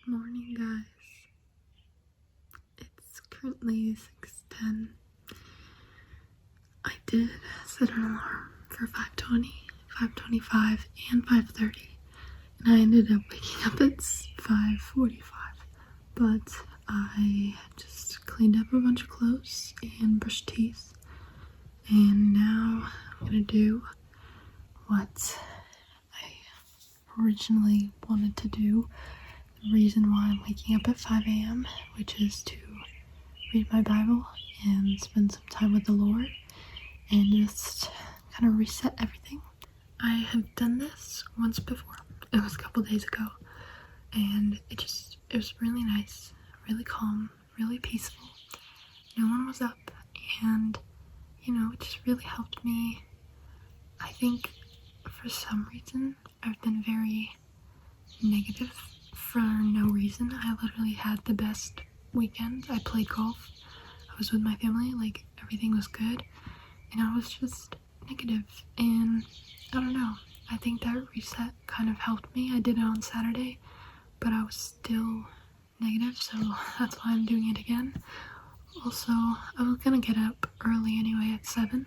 Morning, guys. It's currently 6:10. I did set an alarm for 5:20, 5:25, and 5:30, and I ended up waking up at 5:45. But I just cleaned up a bunch of clothes and brushed teeth, and now I'm gonna do what I originally wanted to do. The reason why I'm waking up at 5 a.m., which is to read my Bible and spend some time with the Lord and just kind of reset everything. I have done this once before. It was a couple days ago, and it was really nice, really calm, really peaceful. No one was up, and it just really helped me. I think for some reason I've been very negative for no reason. I literally had the best weekend. I played golf. I was with my family, like everything was good, and I was just negative, and I don't know. I think that reset kind of helped me. I did it on Saturday, but I was still negative, so that's why I'm doing it again. Also, I was gonna get up early anyway at 7,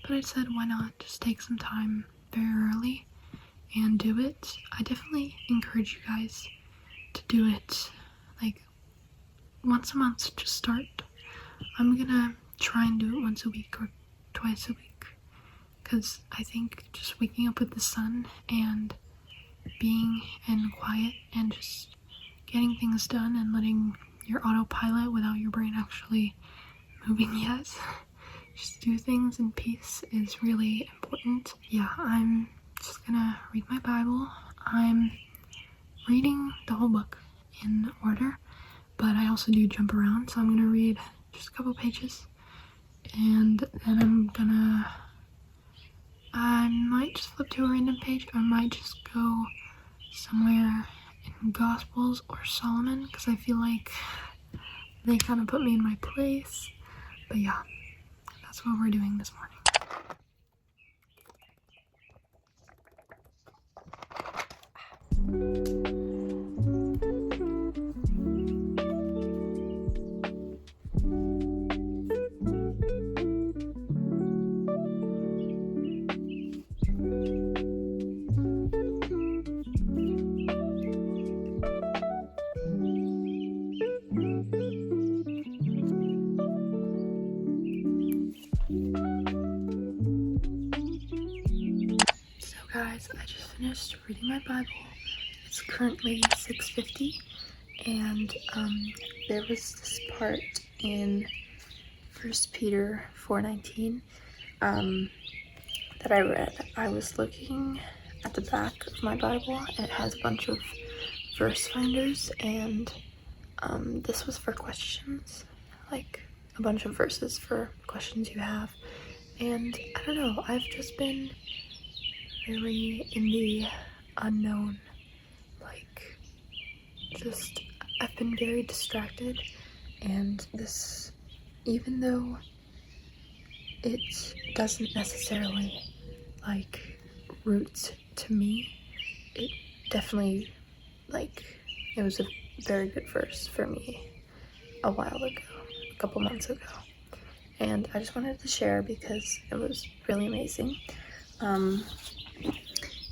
but I said why not just take some time very early and do it. I definitely encourage you guys to do it like once a month. Just start. I'm gonna try and do it once a week or twice a week, because I think just waking up with the sun and being in quiet and just getting things done and letting your autopilot without your brain actually moving yet, just do things in peace is really important. Yeah, I'm just gonna read my Bible. I'm reading the whole book in order, but I also do jump around, so I'm gonna read just a couple pages, and then I might just flip to a random page. I might just go somewhere in Gospels or Solomon, because I feel like they kind of put me in my place. But yeah, that's what we're doing this morning. So guys, I just finished reading my Bible. It's currently 6:50, and there was this part in 1 Peter 4:19 that I read. I was looking at the back of my Bible, and it has a bunch of verse finders, and this was for questions, like a bunch of verses for questions you have. And I don't know, I've just been very in the unknown, like I've been very distracted, and this, even though it doesn't necessarily like root to me, it definitely, like, it was a very good verse for me a while ago, a couple months ago, and I just wanted to share because it was really amazing.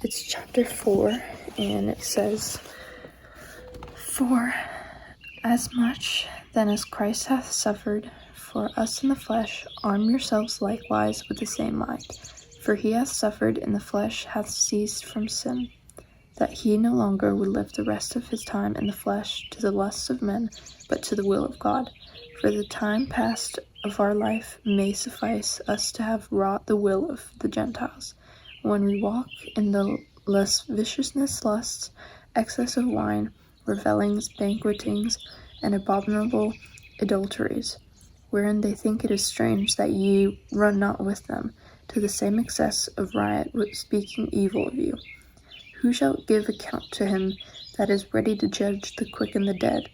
It's chapter 4, and it says, "For as much then as Christ hath suffered for us in the flesh, arm yourselves likewise with the same mind. For he has suffered in the flesh, hath ceased from sin, that he no longer would live the rest of his time in the flesh to the lusts of men, but to the will of God. For the time past of our life may suffice us to have wrought the will of the Gentiles, when we walk in the lasciviousness, lusts, excess of wine, revellings, banquetings, and abominable adulteries, wherein they think it is strange that ye run not with them, to the same excess of riot, speaking evil of you. Who shall give account to him that is ready to judge the quick and the dead?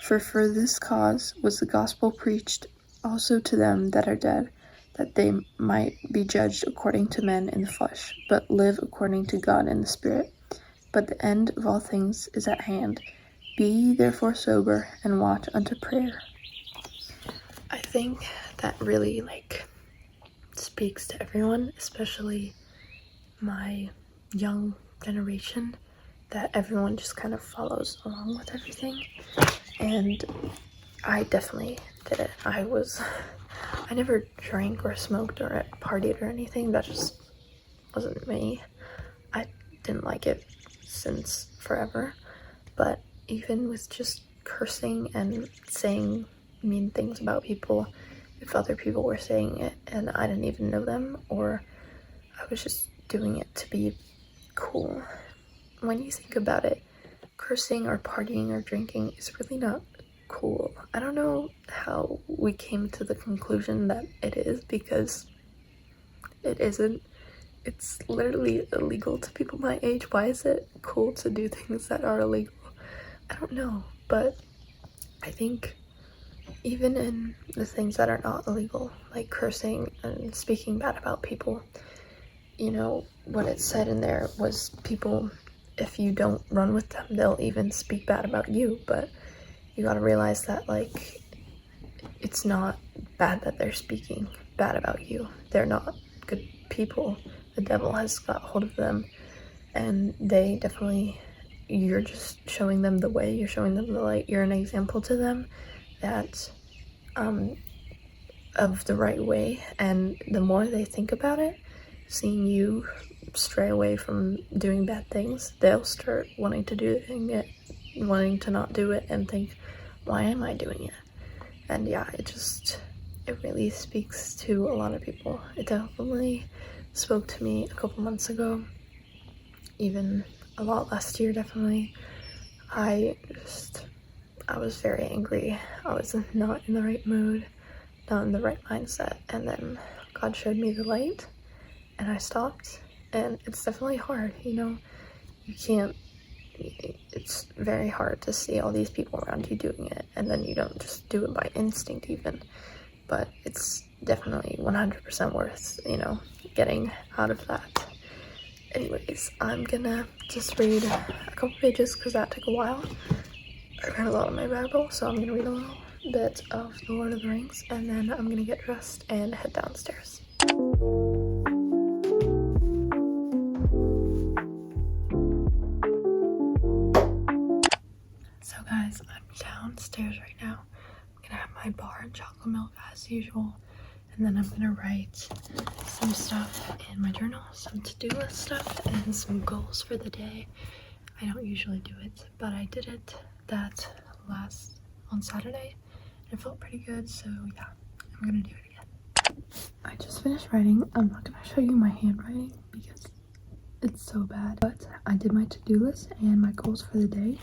For this cause was the gospel preached also to them that are dead, that they might be judged according to men in the flesh, but live according to God in the Spirit. But the end of all things is at hand. Be ye therefore sober, and watch unto prayer. I think that really speaks to everyone, especially my young generation, that everyone just kind of follows along with everything. And I definitely did it. I never drank or smoked or partied or anything. That just wasn't me. I didn't like it since forever. But even with just cursing and saying mean things about people, if other people were saying it and I didn't even know them, or I was just doing it to be cool. When you think about it, cursing or partying or drinking is really not cool. I don't know how we came to the conclusion that it is, because it isn't. It's literally illegal to people my age. Why is it cool to do things that are illegal? I don't know, but I think even in the things that are not illegal, like cursing and speaking bad about people, you know, what it said in there was people, if you don't run with them, they'll even speak bad about you. But you gotta realize that, it's not bad that they're speaking bad about you. They're not good people. The devil has got hold of them, and they definitely, you're just showing them the way, you're showing them the light, you're an example to them that, of the right way. And the more they think about it, seeing you stray away from doing bad things, they'll start wanting to do it, wanting to not do it, and think, why am I doing it? And yeah, it really speaks to a lot of people. It definitely spoke to me a couple months ago, even a lot last year, definitely. I was very angry. I was not in the right mood, not in the right mindset, and then God showed me the light, and I stopped. And it's definitely hard, it's very hard to see all these people around you doing it, and then you don't just do it by instinct even, but it's definitely 100% worth, getting out of that. Anyways, I'm gonna just read a couple pages because that took a while. I read a lot of my Bible, so I'm gonna read a little bit of The Lord of the Rings, and then I'm gonna get dressed and head downstairs. So guys, I'm downstairs right now. I'm gonna have my bar and chocolate milk as usual, and then I'm gonna write some stuff in my journal, some to-do list stuff, and some goals for the day. I don't usually do it, but I did it on Saturday, and it felt pretty good, so yeah, I'm gonna do it again. I just finished writing. I'm not gonna show you my handwriting because it's so bad, but I did my to-do list and my goals for the day.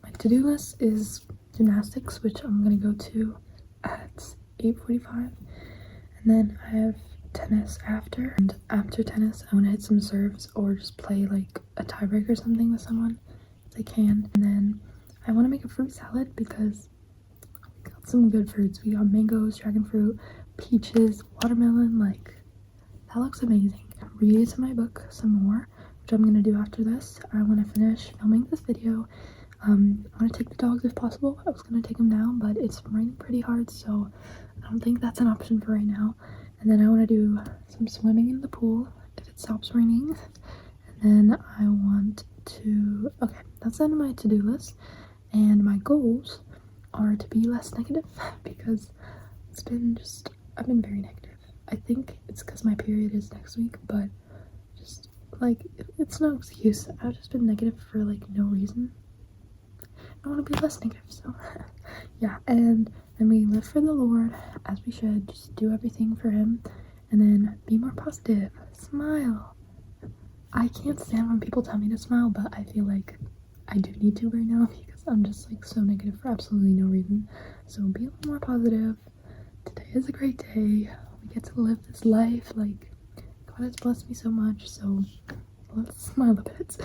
My to-do list is gymnastics, which I'm gonna go to at 8:45, and then I have tennis after, and after tennis I want to hit some serves or just play a tiebreak or something with someone if they can. And then I want to make a fruit salad because we got some good fruits. We got mangoes, dragon fruit, peaches, watermelon. That looks amazing. Read some of my book some more, which I'm gonna do after this. I want to finish filming this video. I want to take the dogs if possible. I was gonna take them down, but it's raining pretty hard, so I don't think that's an option for right now. And then I want to do some swimming in the pool if it stops raining. And then I want to, okay, that's the end of my to-do list. And my goals are to be less negative because I've been very negative. I think it's because my period is next week, but just like it's no excuse. I've just been negative for like no reason. I want to be less negative, so yeah. And we live for the Lord as we should. Just do everything for Him, and then be more positive. Smile. I can't stand when people tell me to smile, but I feel like I do need to right now because I'm just like so negative for absolutely no reason. So be a little more positive. Today is a great day. We get to live this life. Like, God has blessed me so much, so let's smile a bit.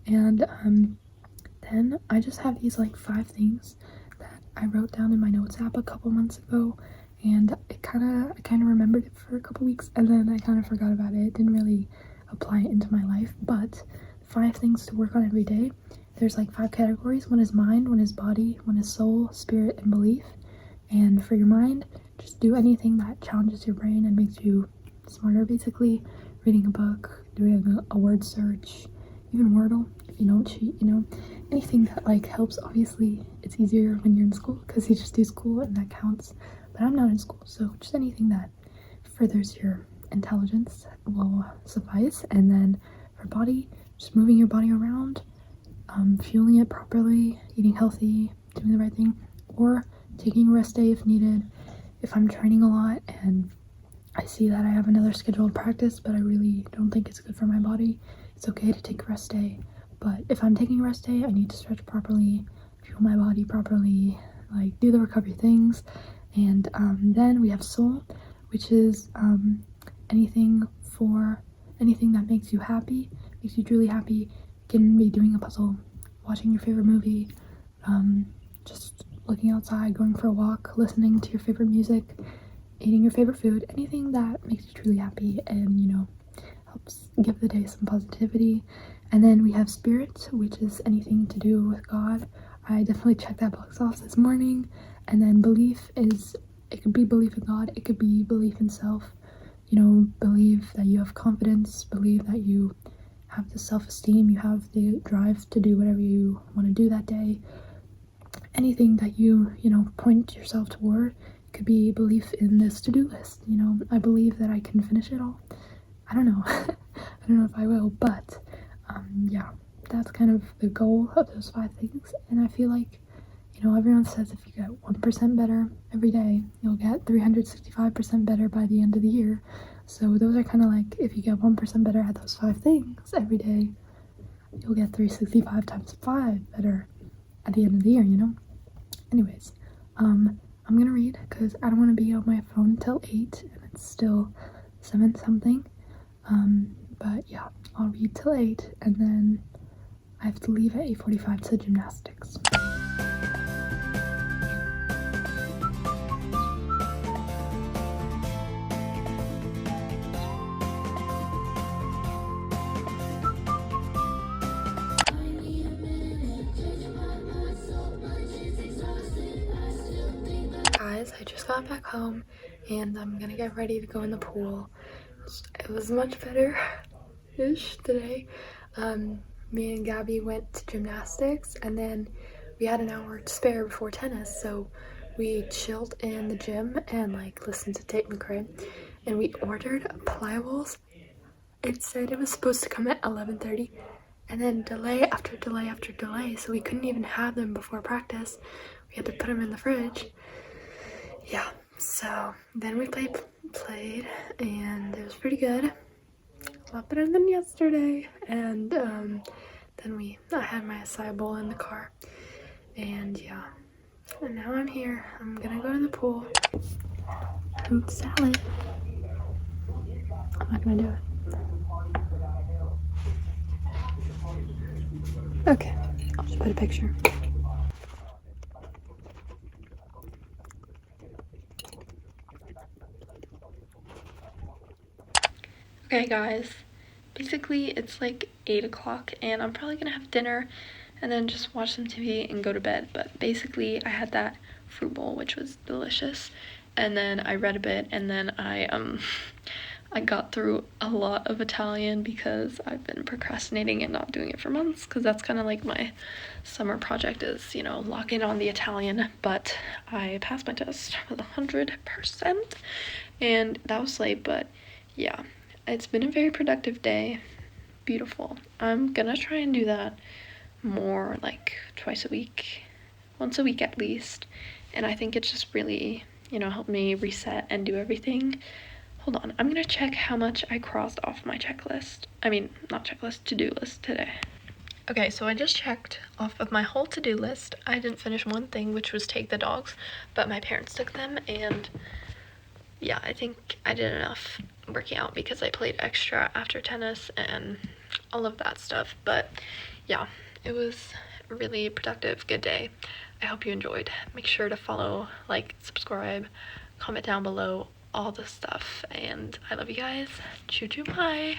And then I just have these like 5 things that I wrote down in my notes app a couple months ago, and I kind of remembered it for a couple weeks, and then I kind of forgot about it. Didn't really apply it into my life. But 5 things to work on every day. There's like 5 categories. 1 is mind, 1 is body, 1 is soul, spirit, and belief. And for your mind, just do anything that challenges your brain and makes you smarter, basically. Reading a book, doing a word search, even Wordle if you don't cheat, you know. Anything that like helps. Obviously it's easier when you're in school because you just do school and that counts, but I'm not in school, so just anything that furthers your intelligence will suffice. And then for body, just moving your body around, fueling it properly, eating healthy, doing the right thing, or taking a rest day if needed. If I'm training a lot and I see that I have another scheduled practice but I really don't think it's good for my body, it's okay to take a rest day. But if I'm taking a rest day, I need to stretch properly, fuel my body properly, like do the recovery things. And then we have soul, which is anything that makes you happy, makes you truly happy. It can be doing a puzzle, watching your favorite movie, just looking outside, going for a walk, listening to your favorite music, eating your favorite food, anything that makes you truly happy and, you know, helps give the day some positivity. And then we have spirit, which is anything to do with God. I definitely checked that box off this morning. And then belief is, it could be belief in God, it could be belief in self. You know, believe that you have confidence, believe that you have the self-esteem, you have the drive to do whatever you want to do that day. Anything that you know, point yourself toward. It could be belief in this to-do list. You know, I believe that I can finish it all. I don't know. I don't know if I will, but yeah, that's kind of the goal of those 5 things. And I feel like, you know, everyone says if you get 1% better every day, you'll get 365% better by the end of the year. So those are kind of like, if you get 1% better at those 5 things every day, you'll get 365 times 5 better at the end of the year, you know? Anyways, I'm gonna read because I don't want to be on my phone till 8 and it's still 7 something. But yeah, I'll read till 8 and then I have to leave at 8:45 to gymnastics. Guys, I just got back home and I'm gonna get ready to go in the pool. It was much better-ish today. Me and Gabby went to gymnastics and then we had an hour to spare before tennis, so we chilled in the gym and like listened to Tate McRae, and we ordered pliables. It said it was supposed to come at 11:30 and then delay after delay after delay, so we couldn't even have them before practice. We had to put them in the fridge. Yeah, so then we played and it was pretty good, a lot better than yesterday. And then I had my acai bowl in the car, and yeah, and now I'm here. I'm gonna go to the pool. Fruit salad. I'm not gonna do it. Okay, I'll just put a picture. Okay guys, basically it's like 8 o'clock and I'm probably gonna have dinner and then just watch some TV and go to bed. But basically I had that fruit bowl, which was delicious, and then I read a bit, and then I got through a lot of Italian because I've been procrastinating and not doing it for months, because that's kind of like my summer project is, you know, lock in on the Italian. But I passed my test with 100%, And that was late, but yeah, it's been a very productive day. Beautiful. I'm gonna try and do that more, like twice a week, once a week at least. And I think it's just really, helped me reset and do everything. Hold on, I'm gonna check how much I crossed off my checklist. I mean, not checklist, to-do list today. Okay, so I just checked off of my whole to-do list. I didn't finish one thing, which was take the dogs, but my parents took them, and yeah, I think I did enough working out because I played extra after tennis and all of that stuff. But yeah, it was a really productive, good day. I hope you enjoyed. Make sure to follow, like, subscribe, comment down below, all the stuff. And I love you guys. Choo choo, bye.